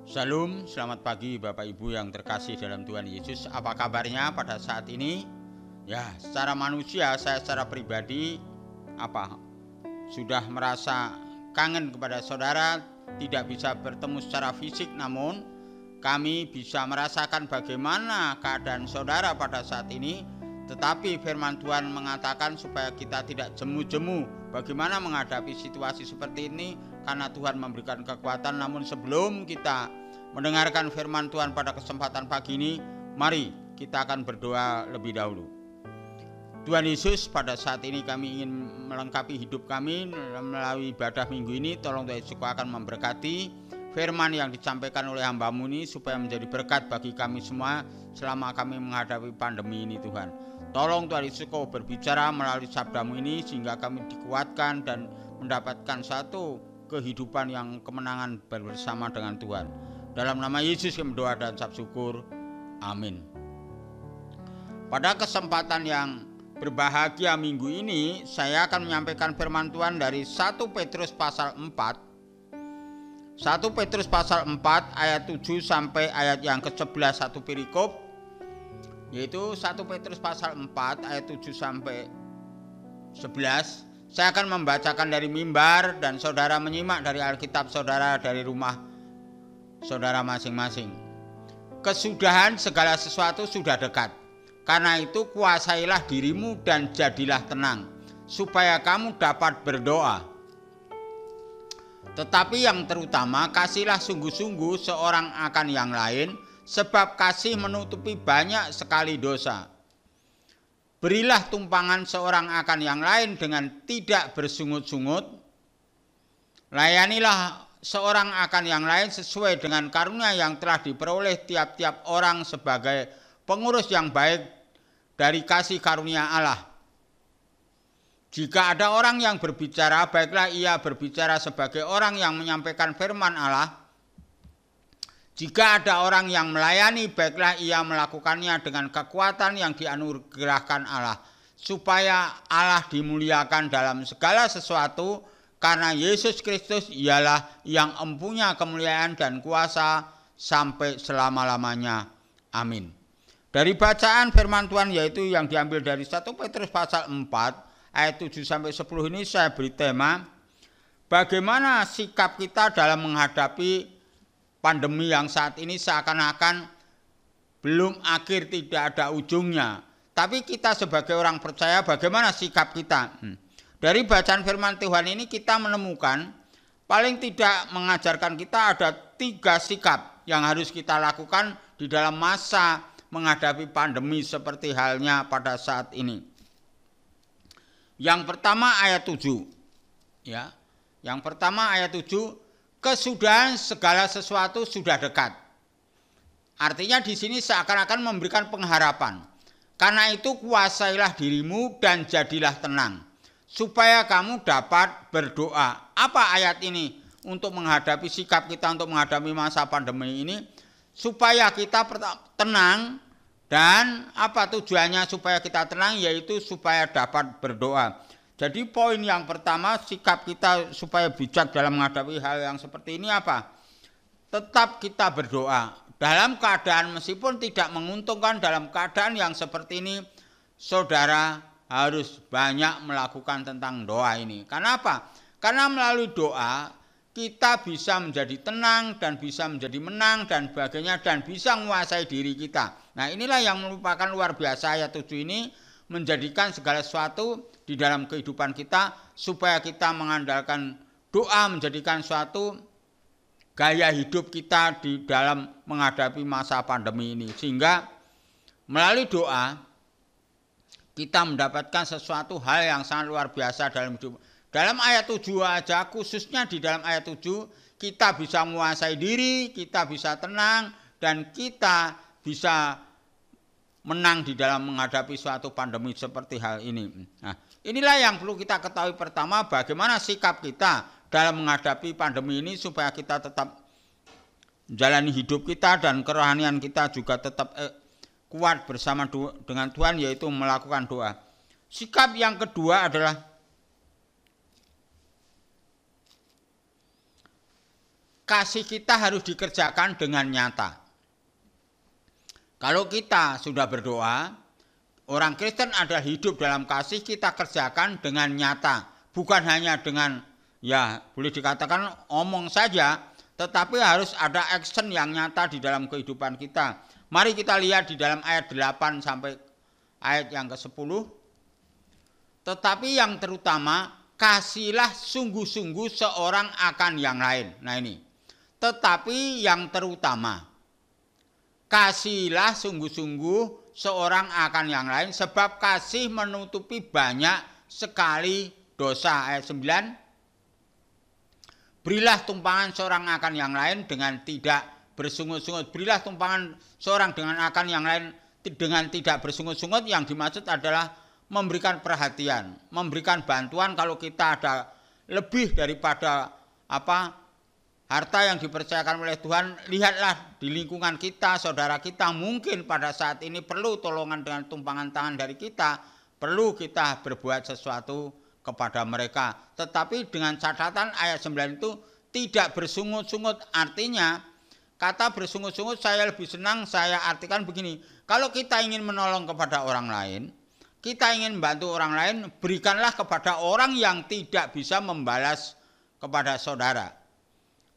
Shalom, selamat pagi Bapak Ibu yang terkasih dalam Tuhan Yesus. Apa kabarnya pada saat ini? Ya, secara manusia saya secara pribadi sudah merasa kangen kepada saudara, tidak bisa bertemu secara fisik, namun kami bisa merasakan bagaimana keadaan saudara pada saat ini. Tetapi firman Tuhan mengatakan supaya kita tidak jemu-jemu bagaimana menghadapi situasi seperti ini, karena Tuhan memberikan kekuatan. Namun sebelum kita mendengarkan firman Tuhan pada kesempatan pagi ini, mari kita akan berdoa lebih dahulu. Tuhan Yesus, pada saat ini kami ingin melengkapi hidup kami melalui ibadah minggu ini. Tolong Tuhan Yesus akan memberkati firman yang disampaikan oleh hamba-Mu ini supaya menjadi berkat bagi kami semua selama kami menghadapi pandemi ini. Tuhan, tolong Tuhan Yesus Kau berbicara melalui sabda-Mu ini sehingga kami dikuatkan dan mendapatkan satu kehidupan yang kemenangan bersama dengan Tuhan. Dalam nama Yesus kami berdoa dan ucap syukur. Amin. Pada kesempatan yang berbahagia minggu ini, saya akan menyampaikan firman Tuhan dari 1 Petrus pasal 4. 1 Petrus pasal 4 ayat 7 sampai ayat yang ke-11, satu perikop, yaitu 1 Petrus pasal 4 ayat 7 sampai 11. Saya akan membacakan dari mimbar dan saudara menyimak dari Alkitab saudara dari rumah saudara masing-masing. Kesudahan segala sesuatu sudah dekat. Karena itu kuasailah dirimu dan jadilah tenang, supaya kamu dapat berdoa. Tetapi yang terutama, kasihlah sungguh-sungguh seorang akan yang lain, sebab kasih menutupi banyak sekali dosa. Berilah tumpangan seorang akan yang lain dengan tidak bersungut-sungut. Layanilah seorang akan yang lain sesuai dengan karunia yang telah diperoleh tiap-tiap orang sebagai pengurus yang baik dari kasih karunia Allah. Jika ada orang yang berbicara, baiklah ia berbicara sebagai orang yang menyampaikan firman Allah. Jika ada orang yang melayani, baiklah ia melakukannya dengan kekuatan yang dianugerahkan Allah, supaya Allah dimuliakan dalam segala sesuatu, karena Yesus Kristus ialah yang empunya kemuliaan dan kuasa sampai selama-lamanya. Amin. Dari bacaan firman Tuhan yaitu yang diambil dari 1 Petrus pasal 4 ayat 7 sampai 10 ini, saya beri tema bagaimana sikap kita dalam menghadapi pandemi yang saat ini seakan-akan belum akhir, tidak ada ujungnya. Tapi kita sebagai orang percaya, bagaimana sikap kita? Dari bacaan firman Tuhan ini kita menemukan paling tidak mengajarkan kita ada 3 sikap yang harus kita lakukan di dalam masa menghadapi pandemi seperti halnya pada saat ini. Yang pertama ayat 7. Ya. Yang pertama ayat 7, kesudahan segala sesuatu sudah dekat. Artinya di sini seakan-akan memberikan pengharapan. Karena itu kuasailah dirimu dan jadilah tenang, supaya kamu dapat berdoa. Apa ayat ini untuk menghadapi sikap kita untuk menghadapi masa pandemi ini? Supaya kita tenang. Dan apa tujuannya supaya kita tenang? Yaitu supaya dapat berdoa. Jadi poin yang pertama, sikap kita supaya bijak dalam menghadapi hal yang seperti ini apa? Tetap kita berdoa. Dalam keadaan meskipun tidak menguntungkan, dalam keadaan yang seperti ini, saudara harus banyak melakukan tentang doa ini. Karena apa? Karena melalui doa kita bisa menjadi tenang dan bisa menjadi menang dan sebagainya, dan bisa menguasai diri kita. Nah, inilah yang merupakan luar biasa ayat 7 ini, menjadikan segala sesuatu di dalam kehidupan kita supaya kita mengandalkan doa, menjadikan suatu gaya hidup kita di dalam menghadapi masa pandemi ini. Sehingga melalui doa kita mendapatkan sesuatu hal yang sangat luar biasa dalam hidup. Dalam ayat 7 aja, khususnya di dalam ayat 7, kita bisa menguasai diri, kita bisa tenang, dan kita bisa menang di dalam menghadapi suatu pandemi seperti hal ini. Nah, inilah yang perlu kita ketahui pertama, bagaimana sikap kita dalam menghadapi pandemi ini supaya kita tetap menjalani hidup kita dan kerohanian kita juga tetap kuat bersama dengan Tuhan, yaitu melakukan doa. Sikap yang kedua adalah kasih kita harus dikerjakan dengan nyata. Kalau kita sudah berdoa, orang Kristen adalah hidup dalam kasih, kita kerjakan dengan nyata. Bukan hanya dengan, ya boleh dikatakan omong saja, tetapi harus ada action yang nyata di dalam kehidupan kita. Mari kita lihat di dalam ayat 8 sampai ayat yang ke-10. Tetapi yang terutama, kasihlah sungguh-sungguh seorang akan yang lain. Nah ini, tetapi yang terutama, kasihlah sungguh-sungguh seorang akan yang lain, sebab kasih menutupi banyak sekali dosa. Ayat 9. Berilah tumpangan seorang akan yang lain dengan tidak bersungut-sungut. Berilah tumpangan seorang dengan akan yang lain dengan tidak bersungut-sungut. Yang dimaksud adalah memberikan perhatian, memberikan bantuan. Kalau kita ada lebih daripada harta yang dipercayakan oleh Tuhan, lihatlah di lingkungan kita, saudara kita mungkin pada saat ini perlu tolongan dengan tumpangan tangan dari kita, perlu kita berbuat sesuatu kepada mereka. Tetapi dengan catatan ayat 9 itu tidak bersungut-sungut. Artinya kata bersungut-sungut saya lebih senang saya artikan begini. Kalau kita ingin menolong kepada orang lain, kita ingin membantu orang lain, berikanlah kepada orang yang tidak bisa membalas kepada saudara.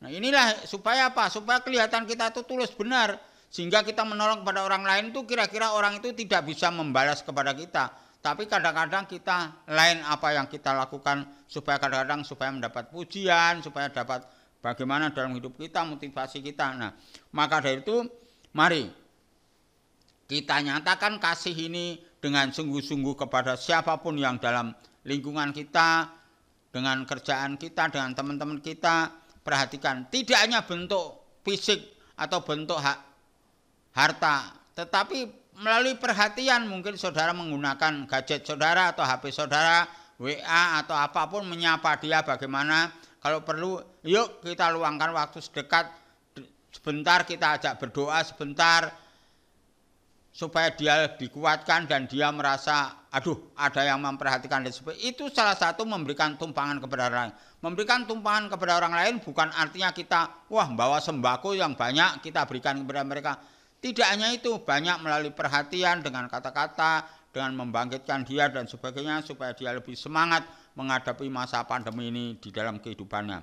Nah inilah supaya apa? Supaya kelihatan kita itu tulus benar. Sehingga kita menolong kepada orang lain itu kira-kira orang itu tidak bisa membalas kepada kita. Tapi kadang-kadang kita lain apa yang kita lakukan supaya kadang-kadang supaya mendapat pujian, supaya dapat bagaimana dalam hidup kita, motivasi kita. Nah, maka dari itu mari kita nyatakan kasih ini dengan sungguh-sungguh kepada siapapun yang dalam lingkungan kita, dengan kerjaan kita, dengan teman-teman kita. Perhatikan, tidak hanya bentuk fisik atau bentuk harta, tetapi melalui perhatian. Mungkin saudara menggunakan gadget saudara atau HP saudara, WA atau apapun, menyapa dia bagaimana. Kalau perlu, yuk kita luangkan waktu sebentar, kita ajak berdoa sebentar, supaya dia dikuatkan dan dia merasa, aduh ada yang memperhatikan dan sebagainya. Itu salah satu memberikan tumpangan kepada orang lain. Memberikan tumpangan kepada orang lain bukan artinya kita, bawa sembako yang banyak kita berikan kepada mereka. Tidak hanya itu, banyak melalui perhatian dengan kata-kata, dengan membangkitkan dia dan sebagainya, supaya dia lebih semangat menghadapi masa pandemi ini di dalam kehidupannya.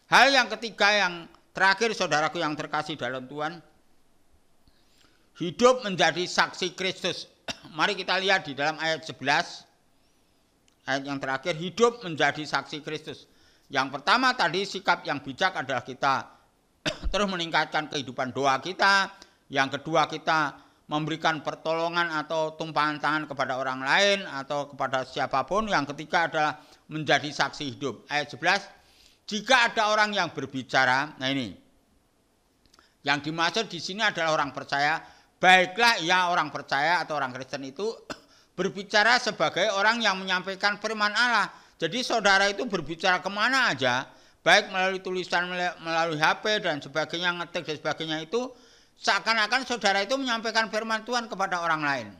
Hal yang ketiga, yang terakhir saudaraku yang terkasih dalam Tuhan, hidup menjadi saksi Kristus. Mari kita lihat di dalam ayat 11, ayat yang terakhir, hidup menjadi saksi Kristus. Yang pertama tadi, sikap yang bijak adalah kita terus meningkatkan kehidupan doa kita. Yang kedua, kita memberikan pertolongan atau tumpangan tangan kepada orang lain atau kepada siapapun. Yang ketiga adalah menjadi saksi hidup. Ayat 11, jika ada orang yang berbicara, nah ini, yang dimaksud di sini adalah orang percaya. Baiklah ia orang percaya atau orang Kristen itu berbicara sebagai orang yang menyampaikan firman Allah. Jadi saudara itu berbicara kemana aja, baik melalui tulisan, melalui HP dan sebagainya, ngetik dan sebagainya, itu seakan-akan saudara itu menyampaikan firman Tuhan kepada orang lain.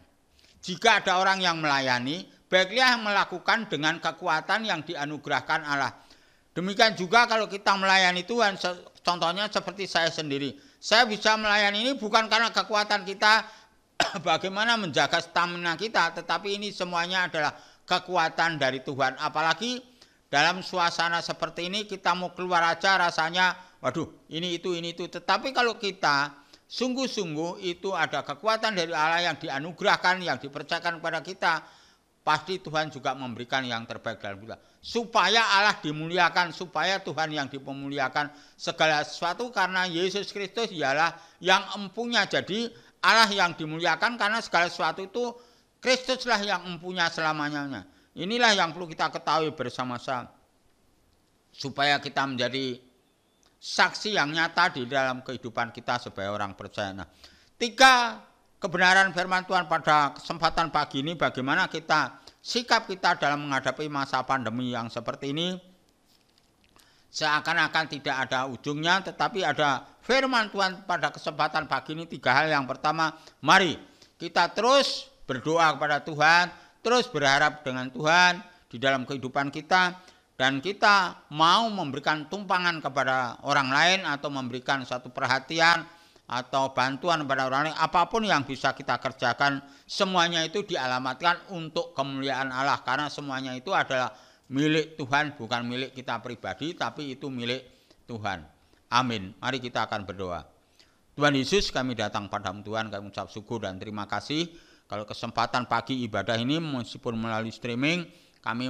Jika ada orang yang melayani, baiklah yang melakukan dengan kekuatan yang dianugerahkan Allah. Demikian juga kalau kita melayani Tuhan, contohnya seperti saya sendiri. Saya bisa melayani ini bukan karena kekuatan kita bagaimana menjaga stamina kita, tetapi ini semuanya adalah kekuatan dari Tuhan. Apalagi dalam suasana seperti ini kita mau keluar aja rasanya, waduh ini itu. Tetapi kalau kita sungguh-sungguh itu ada kekuatan dari Allah yang dianugerahkan, yang dipercayakan kepada kita, pasti Tuhan juga memberikan yang terbaik dalam kita. Supaya Allah dimuliakan, supaya Tuhan yang dipemuliakan segala sesuatu, karena Yesus Kristus ialah yang empunya. Jadi Allah yang dimuliakan karena segala sesuatu itu Kristuslah yang empunya selamanya. Inilah yang perlu kita ketahui bersama-sama, supaya kita menjadi saksi yang nyata di dalam kehidupan kita sebagai orang percaya. Nah, 3 kebenaran firman Tuhan pada kesempatan pagi ini, bagaimana sikap kita dalam menghadapi masa pandemi yang seperti ini. Seakan-akan tidak ada ujungnya, tetapi ada firman Tuhan pada kesempatan pagi ini 3 hal. Yang pertama, mari kita terus berdoa kepada Tuhan, terus berharap dengan Tuhan di dalam kehidupan kita. dan kita mau memberikan tumpangan kepada orang lain atau memberikan satu perhatian atau bantuan kepada orang lain, apapun yang bisa kita kerjakan, semuanya itu dialamatkan untuk kemuliaan Allah, karena semuanya itu adalah milik Tuhan, bukan milik kita pribadi, tapi itu milik Tuhan. Amin. Mari kita akan berdoa. Tuhan Yesus, kami datang padamu Tuhan, kami ucap syukur dan terima kasih kalau kesempatan pagi ibadah ini meskipun melalui streaming, kami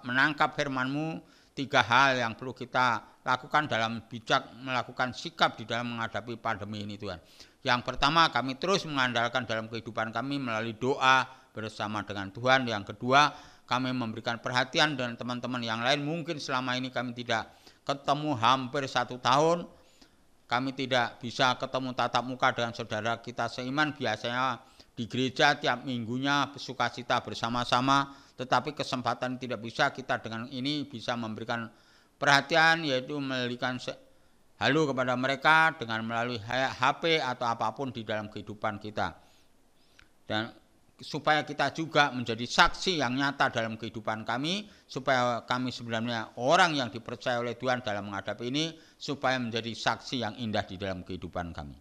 menangkap firman-Mu 3 hal yang perlu kita lakukan dalam bijak melakukan sikap di dalam menghadapi pandemi ini Tuhan. Yang pertama, kami terus mengandalkan dalam kehidupan kami melalui doa bersama dengan Tuhan. Yang kedua, kami memberikan perhatian dengan teman-teman yang lain. Mungkin selama ini kami tidak ketemu hampir 1 tahun, kami tidak bisa ketemu tatap muka dengan saudara kita seiman, biasanya di gereja tiap minggunya bersukacita bersama-sama, tetapi kesempatan tidak bisa, kita dengan ini bisa memberikan perhatian, yaitu memberikan halo kepada mereka dengan melalui HP atau apapun di dalam kehidupan kita. Dan supaya kita juga menjadi saksi yang nyata dalam kehidupan kami, supaya kami sebenarnya orang yang dipercaya oleh Tuhan dalam menghadapi ini, supaya menjadi saksi yang indah di dalam kehidupan kami.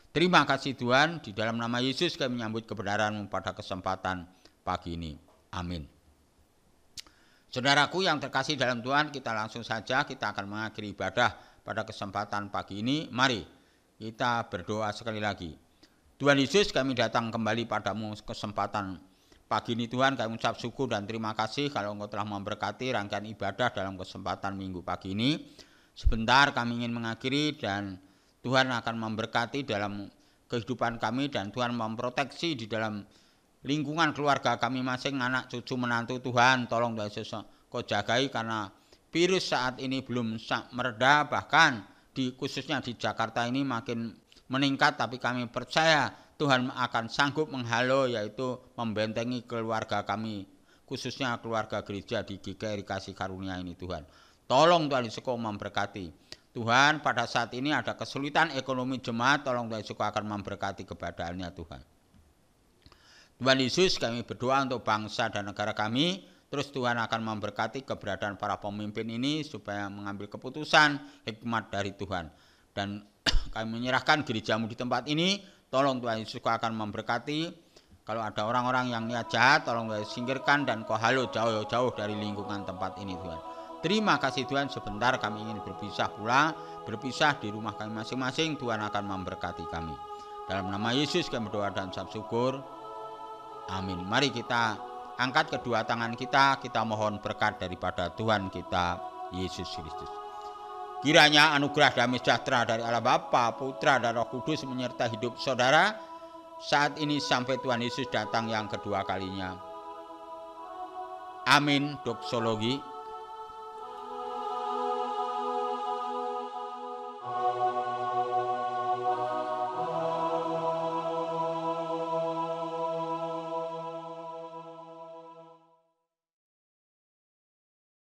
Terima kasih Tuhan, di dalam nama Yesus kami menyambut kebenaran-Mu pada kesempatan pagi ini. Amin. Saudaraku yang terkasih dalam Tuhan, kita langsung saja kita akan mengakhiri ibadah pada kesempatan pagi ini. Mari kita berdoa sekali lagi. Tuhan Yesus, kami datang kembali padamu kesempatan pagi ini Tuhan, kami ucap syukur dan terima kasih kalau Engkau telah memberkati rangkaian ibadah dalam kesempatan minggu pagi ini. Sebentar kami ingin mengakhiri dan Tuhan akan memberkati dalam kehidupan kami dan Tuhan memproteksi di dalam lingkungan keluarga kami masing, anak cucu menantu Tuhan, tolong Tuhan Yesus Kau jagai karena virus saat ini belum mereda, bahkan khususnya di Jakarta ini makin meningkat, tapi kami percaya Tuhan akan sanggup menghalau, yaitu membentengi keluarga kami, khususnya keluarga gereja di GKRI Kasih Karunia ini Tuhan. Tolong Tuhan Yesus Kau memberkati. Tuhan, pada saat ini ada kesulitan ekonomi jemaat, tolong Tuhan Yesus Kau akan memberkati keberadaannya Tuhan. Tuhan Yesus, kami berdoa untuk bangsa dan negara kami, terus Tuhan akan memberkati keberadaan para pemimpin ini supaya mengambil keputusan hikmat dari Tuhan. Dan kami menyerahkan gereja-Mu di tempat ini, tolong Tuhan Yesus Kau akan memberkati. Kalau ada orang-orang yang niat jahat, tolong Tuhan singkirkan dan Kau halau jauh-jauh dari lingkungan tempat ini Tuhan. Terima kasih Tuhan, sebentar kami ingin berpisah pula, berpisah di rumah kami masing-masing, Tuhan akan memberkati kami. Dalam nama Yesus kami berdoa dan ucap syukur. Amin. Mari kita angkat kedua tangan kita mohon berkat daripada Tuhan kita Yesus Kristus. Kiranya anugerah damai sejahtera dari Allah Bapa, Putra dan Roh Kudus menyertai hidup saudara saat ini sampai Tuhan Yesus datang yang kedua kalinya. Amin. Doksologi.